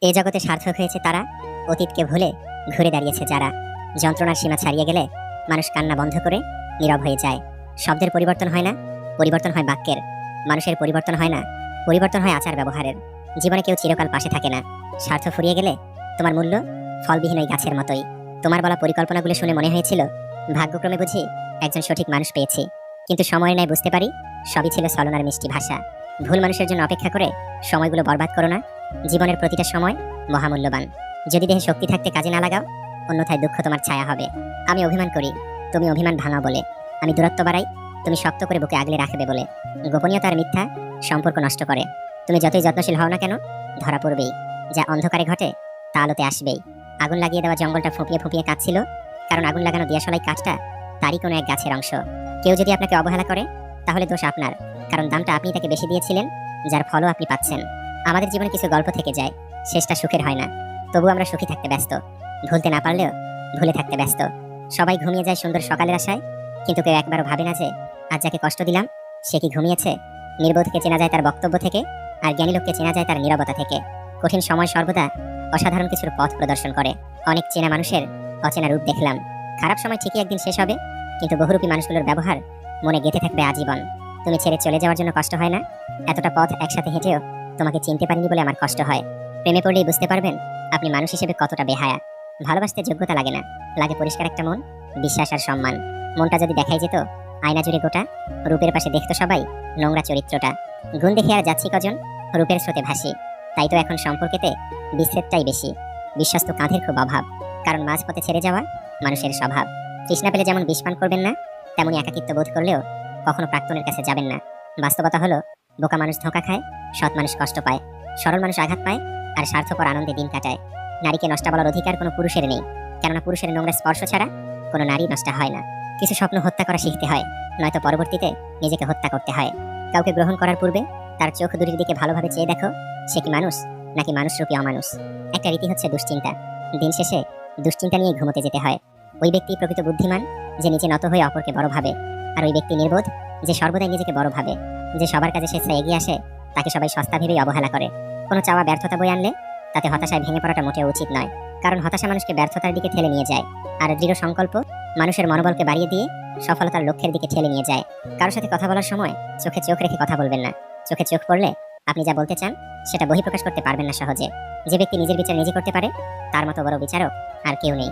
এ জগতে সার্থক হয়েছে তারা, অতীতকে ভুলে ঘুরে দাঁড়িয়েছে যারা। যন্ত্রণার সীমা ছাড়িয়ে গেলে মানুষ কান্না বন্ধ করে নীরব হয়ে যায়। শব্দের পরিবর্তন হয় না, পরিবর্তন হয় বাক্যের। মানুষের পরিবর্তন হয় না, পরিবর্তন হয় আচার ব্যবহারের। জীবনে কেউ চিরকাল পাশে থাকে না। স্বার্থ ফুরিয়ে গেলে তোমার মূল্য ফলবিহীন ওই গাছের মতোই। তোমার বলা পরিকল্পনাগুলো শুনে মনে হয়েছিল ভাগ্যক্রমে বুঝি একজন সঠিক মানুষ পেয়েছি, কিন্তু সময়ের ন্যায় বুঝতে পারি সবই ছিল ছলনার মিষ্টি ভাষা। ভুল মানুষের জন্য অপেক্ষা করে সময়গুলো বরবাদ করো না। জীবনের প্রতিটা সময় মহামূল্যবান। যদি দেহে শক্তি থাকতে কাজে না লাগাও, অন্যথায় দুঃখ তোমার ছায়া হবে। আমি অভিমান করি, তুমি অভিমান ভাঙাও বলে। আমি দূরত্ব বাড়াই, তুমি শক্ত করে বুকে আগলে রাখবে বলে। গোপনীয়তা আর মিথ্যা সম্পর্ক নষ্ট করে। তুমি যতই যত্নশীল হও না কেন, ধরা পড়বেই। যা অন্ধকারে ঘটে তা আলোতে আসবেই। আগুন লাগিয়ে দেওয়া জঙ্গলটা ফুঁপিয়ে ফুঁপিয়ে কাঁদছিল, কারণ আগুন লাগানো দিয়াশলাই কাঠটা তারই কোনো এক গাছের অংশ। কেউ যদি আপনাকে অবহেলা করে, তাহলে দোষ আপনার, কারণ দামটা আপনি তাকে বেশি দিয়েছিলেন, যার ফলও আপনি পাচ্ছেন। আমাদের জীবনে কিছু গল্প থেকে যায়, শেষটা সুখের হয় না। তবু আমরা সুখী থাকতে ব্যস্ত, ভুলতে না পারলেও ভুলে থাকতে ব্যস্ত। সবাই ঘুমিয়ে যায় সুন্দর সকালের আশায়, কিন্তু কেউ একবারও ভাবে না যে আজ যাকে কষ্ট দিলাম সে কি ঘুমিয়েছে। নির্বোধকে চেনা যায় তার বক্তব্য থেকে, আর জ্ঞানী লোককে চেনা যায় তার নীরবতা থেকে। কঠিন সময় সর্বদা অসাধারণ কিছুর পথ প্রদর্শন করে। অনেক চেনা মানুষের অচেনা রূপ দেখলাম। খারাপ সময় ঠিকই একদিন শেষ হবে, কিন্তু বহুরূপী মানুষগুলোর ব্যবহার মনে গেঁথে থাকবে আজীবন। তুমি ছেড়ে চলে যাওয়ার জন্য কষ্ট হয় না? এতটা পথ একসাথে হেঁটেও তোমাকে চিনতে পারিনি বলে আমার কষ্ট হয়। প্রেমে পড়লেই বুঝতে পারবেন আপনি মানুষ হিসেবে কতটা বেহায়া। ভালোবাসতে যোগ্যতা লাগে না, লাগে পরিষ্কার একটা মন, বিশ্বাস আর সম্মান। মনটা যদি দেখাই যেত আয়না জুড়ে গোটা, রূপের পাশে দেখতো সবাই নোংরা চরিত্রটা। গুণ দেখে আর যাচ্ছি কজন, রূপের স্রোতে ভাসি। তাই তো এখন সম্পর্কেতে বিচ্ছেদটাই বেশি। বিশ্বস্ত কাঁধের খুব অভাব, কারণ মাঝপথে ছেড়ে যাওয়া মানুষের স্বভাব। তৃষ্ণা পেলে যেমন বিষ পান করবেন না, তেমনি একাকিত্ব বোধ করলেও কখনো প্রাক্তনের কাছে যাবেন না। বাস্তবতা হলো, বোকা মানুষ ধোঁকা খায়, সৎ মানুষ কষ্ট পায়, সরল মানুষ আঘাত পায়, আর স্বার্থপর আনন্দে দিন কাটায়। নারীকে নষ্ট বলার অধিকার কোনো পুরুষের নেই, কেননা পুরুষের নোংরা স্পর্শ ছাড়া কোনো নারী নষ্ট হয় না। কিছু স্বপ্ন হত্যা করা শিখতে হয়, নয়তো পরবর্তীতে নিজেকে হত্যা করতে হয়। কাউকে গ্রহণ করার পূর্বে তার চোখ দুটির দিকে ভালোভাবে চেয়ে দেখো, সে কি মানুষ নাকি মানুষরূপী অমানুষ। একটা রীতি হচ্ছে দুশ্চিন্তা। দিন শেষে দুশ্চিন্তা নিয়ে ঘুমোতে যেতে হয়। ওই ব্যক্তি প্রকৃত বুদ্ধিমান, যে নিজে নত হয়ে অপরকে বড় ভাবে। আর ওই ব্যক্তি নির্বোধ, যে সর্বদাই নিজেকে বড় ভাবে। যে সবার কাছে স্বেচ্ছায় এগিয়ে আসে, তাকে সবাই সস্তা ভেবেই অবহেলা করে। কোনো চাওয়া ব্যর্থতা বয়ে আনলে তাতে হতাশায় ভেঙে পড়াটা মোটেও উচিত নয়, কারণ হতাশা মানুষকে ব্যর্থতার দিকে ঠেলে নিয়ে যায়, আর দৃঢ় সংকল্প মানুষের মনোবলকে বাড়িয়ে দিয়ে সফলতার লক্ষ্যের দিকে ঠেলে নিয়ে যায়। কারোর সাথে কথা বলার সময় চোখে চোখ রেখে কথা বলবেন না। চোখে চোখ পড়লে আপনি যা বলতে চান সেটা বহিঃপ্রকাশ করতে পারবেন না সহজে। যে ব্যক্তি নিজের বিচার নিজে করতে পারে, তার মতো বড় বিচারক আর কেউ নেই।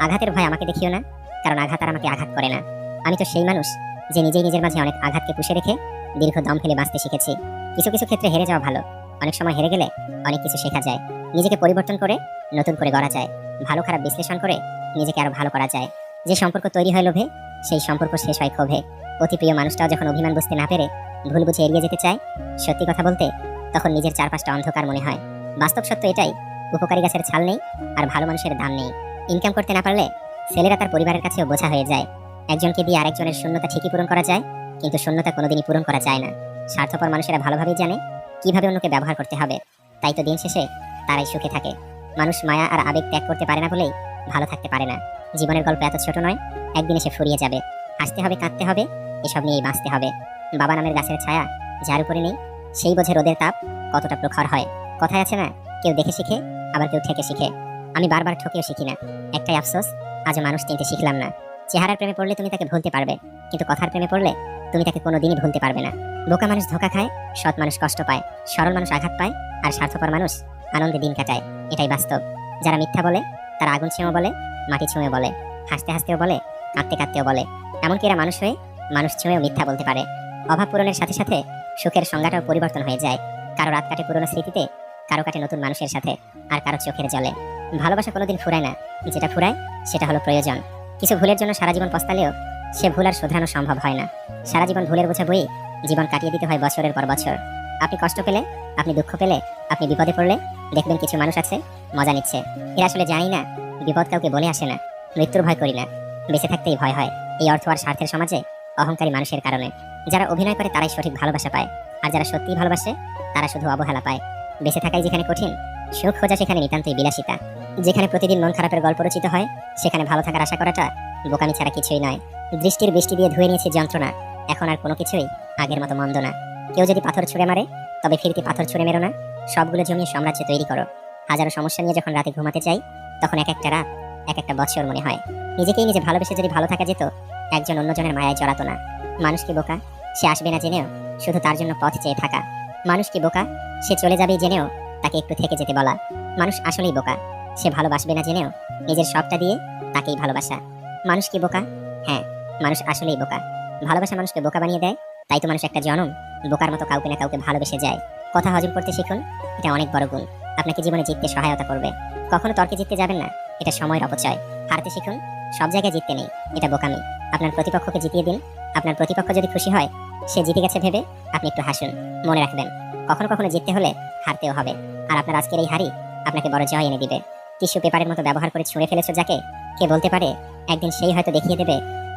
আঘাতের ভয় আমাকে দেখিও না, কারণ আঘাত আর আমাকে আঘাত করে না। আমি তো সেই মানুষ যে নিজেই নিজের মাঝে অনেক আঘাতকে পুষে রেখে দীর্ঘ দম ফেলে বাঁচতে শিখেছি। কিছু কিছু ক্ষেত্রে হেরে যাওয়া ভালো, অনেক সময় হেরে গেলে অনেক কিছু শেখা যায়। নিজেকে পরিবর্তন করে নতুন করে গড়া যায়। ভালো খারাপ বিশ্লেষণ করে নিজেকে আরো ভালো করা যায়। যে সম্পর্ক তৈরি হয় লোভে, সেই সম্পর্ক শেষ হয় ক্ষোভে। অতি প্রিয় মানুষটাও যখন অভিমান বুঝতে না পেরে ভুল বুঝে এড়িয়ে যেতে চায়, সত্যি কথা বলতে তখন নিজের চারপাশটা অন্ধকার মনে হয়। বাস্তব সত্য এটাই, উপকারী গাছের ছাল নেই, আর ভালো মানুষের দাম নেই। ইনকাম করতে না পারলে ছেলেরা তার পরিবারের কাছেও বোঝা হয়ে যায়। একজনকে দিয়ে আরেকজনের শূন্যতা ঠিকই পূরণ করা যায়, কিন্তু শূন্যতা কোনোদিনই পূরণ করা যায় না। স্বার্থপর মানুষেরা ভালোভাবেই জানে কিভাবে অন্যকে ব্যবহার করতে হবে, তাই তো দিন শেষে তারাই সুখে থাকে। মানুষ মায়া আর আবেগ ত্যাগ করতে পারে না বলেই ভালো থাকতে পারে না। জীবনের গল্প এত ছোট নয়, একদিন এসে ফুরিয়ে যাবে। হাসতে হবে, কাঁদতে হবে, এসব নিয়েই বাঁচতে হবে। বাবা নামের গাছের ছায়া যার উপরে নেই, সেই বোঝে রোদের তাপ কতটা প্রখর হয়। কথায় আছে না, কেউ দেখে শিখে, আবার কেউ ঠেকে শিখে। আমি বারবার ঠকেও শিখি না, একটাই আফসোস, আজও মানুষ চিনতে শিখলাম না। চেহারার প্রেমে পড়লে তুমি তাকে ভুলতে পারবে, কিন্তু কথার প্রেমে পড়লে তুমি তাকে কোনোদিনই ভুলতে পারবে না। বোকা মানুষ ধোঁকা খায়, সৎ মানুষ কষ্ট পায়, সরল মানুষ আঘাত পায়, আর স্বার্থপর মানুষ আনন্দে দিন কাটায়। এটাই বাস্তব। যারা মিথ্যা বলে তারা আগুন ছুঁয়েও বলে, মাটি ছুঁয়ে বলে, হাসতে হাসতেও বলে, কাঁদতে কাঁদতেও বলে। এমনকি এরা মানুষ হয়ে মানুষ ছুঁয়েও মিথ্যা বলতে পারে। অভাব পূরণের সাথে সাথে সুখের সংজ্ঞাটাও পরিবর্তন হয়ে যায়। কারো রাত কাটে পুরনো স্মৃতিতে, কারো কাটে নতুন মানুষের সাথে, আর কারো চোখের জলে। ভালোবাসা কোনোদিন ফুরায় না, যেটা ফুরায় সেটা হলো প্রয়োজন। কিছু ভুলের জন্য সারা জীবন পস্তালেও সে ভুল আর শোধরানো সম্ভব হয় না। সারা জীবন ভুলের বোঝা বয়ে জীবন কাটিয়ে দিতে হয় বছরের পর বছর। আপনি কষ্ট পেলে, আপনি দুঃখ পেলে, আপনি বিপদে পড়লে দেখবেন কিছু মানুষ আছে মজা নিচ্ছে। এরা আসলে জানি না বিপদ কাউকে বলে আসে না। মৃত্যুর ভয় করি না, বেঁচে থাকতেই ভয় হয়। এই অর্থ আর স্বার্থের সমাজে অহংকারী মানুষের কারণে। যারা অভিনয় করে তারাই সঠিক ভালোবাসা পায়, আর যারা সত্যিই ভালোবাসে তারা শুধু অবহেলা পায়। বেঁচে থাকাই যেখানে কঠিন, সুখ খোঁজা সেখানে নিতান্তই বিলাসিতা। যেখানে প্রতিদিন মন খারাপের গল্প রচিত হয়, সেখানে ভালো থাকার আশা করাটা বোকামি ছাড়া কিছুই নয়। দৃষ্টির বৃষ্টি দিয়ে ধুয়ে নিয়েছি যন্ত্রণা, এখন আর কোনো কিছুই আগের মতো মন্দ না। কেউ যদি পাথর ছুঁড়ে মারে, তবে ফিরতি পাথর ছুঁড়ে মেরো না। সবগুলো জমিয়ে সাম্রাজ্য তৈরি করো। হাজারো সমস্যা নিয়ে যখন রাতে ঘুমাতে যাই, তখন এক একটা রাত এক একটা বছর মনে হয়। নিজেকেই নিজে ভালোবেসে যদি ভালো থাকা যেত, একজন অন্যজনের মায়ায় জড়াতো না। মানুষ কি বোকা, সে আসবে না জেনেও শুধু তার জন্য পথ চেয়ে থাকা। মানুষ কি বোকা, সে চলে যাবেই জেনেও তাকে একটু থেকে যেতে বলা। মানুষ আসলেই বোকা, সে ভালোবাসবে না জেনেও নিজের সবটা দিয়ে তাকেই ভালোবাসা। মানুষ কি বোকা, হ্যাঁ, মানুষ আসলেই বোকা। ভালোবাসা মানুষকে বোকা বানিয়ে দেয়, তাই তো মানুষ একটা জনম বোকার মতো কাউকে না কাউকে ভালোবেসে যায়। কথা হজম করতে শিখুন, এটা অনেক বড় গুণ, আপনাকে জীবনে জিততে সহায়তা করবে। কখনো তর্কে জিততে যাবেন না, এটা সময়ের অপচয়। হারতে শিখুন, সব জায়গায় জিততে নেই, এটা বোকামি। আপনার প্রতিপক্ষকে জিতিয়ে দিন। আপনার প্রতিপক্ষ যদি খুশি হয়, সে জিতে গেছে ভেবে আপনি একটু হাসুন। মনে রাখবেন, কখনো কখনো জিততে হলে হারতেও হবে। আর আপনার আজকের এই হারই আপনাকে বড় জয় এনে দিবে। টিস্যু পেপারের মতো ব্যবহার করে ছুঁড়ে ফেলেছো যাকে, কে বলতে পারে একদিন সেই হয়তো দেখিয়ে দেবে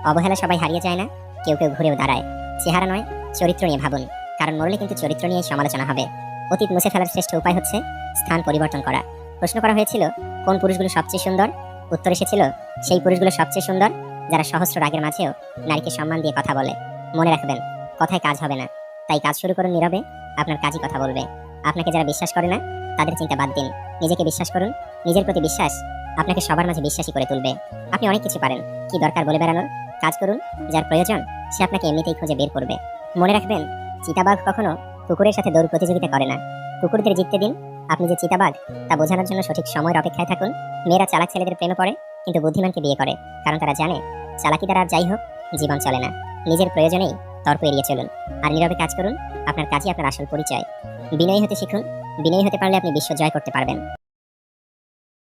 অবহেলা সবাই হারিয়ে যায় না, কেউ কেউ ঘুরেও দাঁড়ায়। চেহারা নয়, চরিত্র নিয়ে ভাবুন, কারণ মরলে কিন্তু চরিত্র নিয়েই সমালোচনা হবে। অতীত মুছে ফেলার শ্রেষ্ঠ উপায় হচ্ছে স্থান পরিবর্তন করা। প্রশ্ন করা হয়েছিল কোন পুরুষগুলো সবচেয়ে সুন্দর, উত্তর এসেছিল সেই পুরুষগুলো সবচেয়ে সুন্দর যারা সহস্র রাগের মাঝেও নারীকে সম্মান দিয়ে কথা বলে। মনে রাখবেন, কথায় কাজ হবে না, তাই কাজ শুরু করুন নীরবে, আপনার কাজই কথা বলবে। আপনাকে যারা বিশ্বাস করে না তাদের চিন্তা বাদ দিন, নিজেকে বিশ্বাস করুন। নিজের প্রতি বিশ্বাস আপনাকে সবার মাঝে বিশ্বাসী করে তুলবে। আপনি অনেক কিছু পারেন, কি দরকার বলে বেড়ানোর? কাজ করুন, যার প্রয়োজন সে আপনাকে এমনিতেই খুঁজে বের করবে। মনে রাখবেন, চিতাবাঘ কখনো কুকুরের সাথে দৌড় প্রতিযোগিতা করে না। কুকুরদের জিততে দিন, আপনি যে চিতাবাঘ তা বোঝানোর জন্য সঠিক সময়ের অপেক্ষায় থাকুন। মেয়েরা চালাক ছেলেদের প্রেমে পড়ে, কিন্তু বুদ্ধিমানকে বিয়ে করে, কারণ তারা জানে চালাকি দ্বারা আর যাই হোক জীবন চলে না। নিজের প্রয়োজনেই তর্ক এড়িয়ে চলুন, আর নীরবে কাজ করুন। আপনার কাজই আপনার আসল পরিচয়। বিনয়ী হতে শিখুন, বিনয়ী হতে পারলে আপনি বিশ্ব জয় করতে পারবেন।